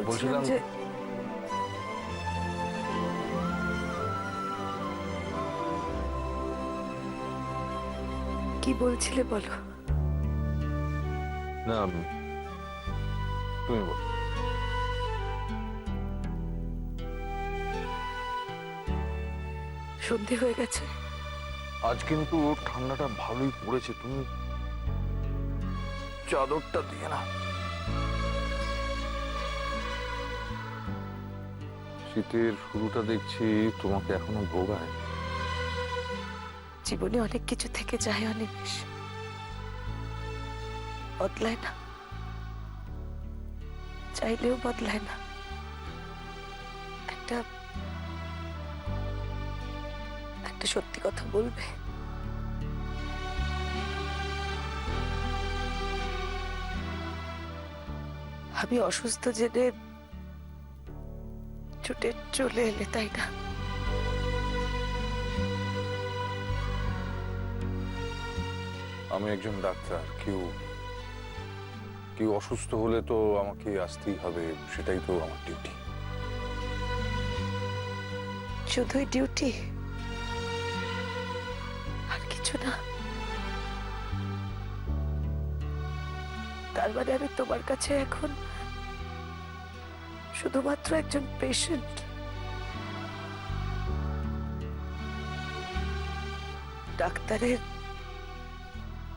বলছিলাম যে কি বলছিলে বলো। না, তুমি বল। সন্ধে হয়ে গেছে। আজ কিন্তু ঠান্ডাটা ভালোই পড়েছে, তুমি চাদরটা দিয়ে না। শীতের শুরুটা দেখছি তোমাকে এখনো ভোগায়। জীবনে অনেক কিছু থেকে যায় অনিমেষ, বদলায় না, চাইলেও বদলায় না। একটা একটা সত্যি কথা বলবে? আমি অসুস্থ জেনে ছুটে চলে এলে, তাই না? আমি একজন ডাক্তার, কেউ কেউ অসুস্থ হলে তো আমাকে আসতেই হবে, সেটাই তো আমার ডিউটি। শুধুই ডিউটি, আর কিছু না? তার মানে আমি তোমার কাছে এখন শুধুমাত্র একজন পেশেন্ট? ডাক্তারের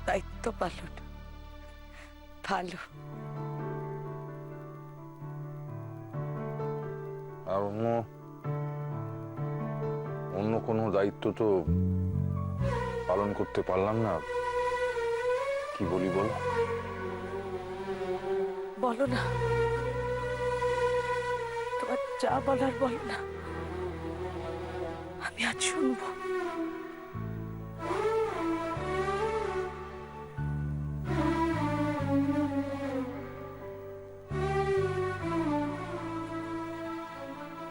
দায়িত্ব পালন ভালো, আর অন্য কোনো দায়িত্ব তো পালন করতে পারলাম না। কি বলি বল? বলো না, তোমার যা বলার বলো না, আমি আজ শুনবো।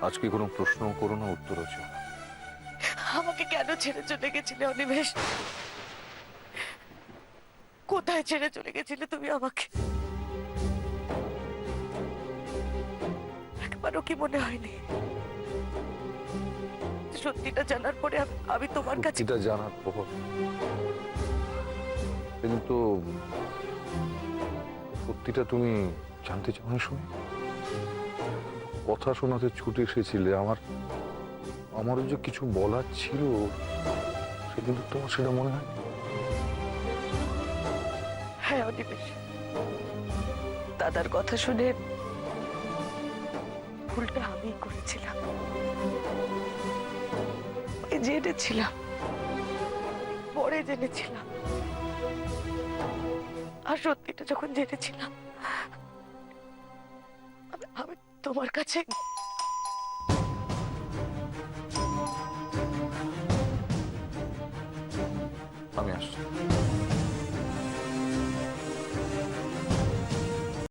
আজ কি কোনো প্রশ্ন করো না, উত্তর আছে। আমাকে কেন ছেড়ে চলে গেছিলে অনিমেষ? কোথায় ছেড়ে চলে গেছিলে তুমি আমাকে? একবারও কি মনে হয়নি সত্যিটা জানার পরে আমি তোমার কাছে? সত্যিটা জানার পর কিন্তু সত্যিটা তুমি জানতে চাও না শুনে? কথা শোনাতে ছুটে এসেছিলে, আমারও যে কিছু বলার ছিল, সে কিন্তু তোমার সেটা মনে হয়? হ্যাঁ অনিমেষ, দাদার কথা শুনে ভুলটা আমি করেছিলাম। জেনেছিলাম, পরে জেনেছিলাম, আর সত্যিটা যখন জেনেছিলাম আমি তোমার কাছে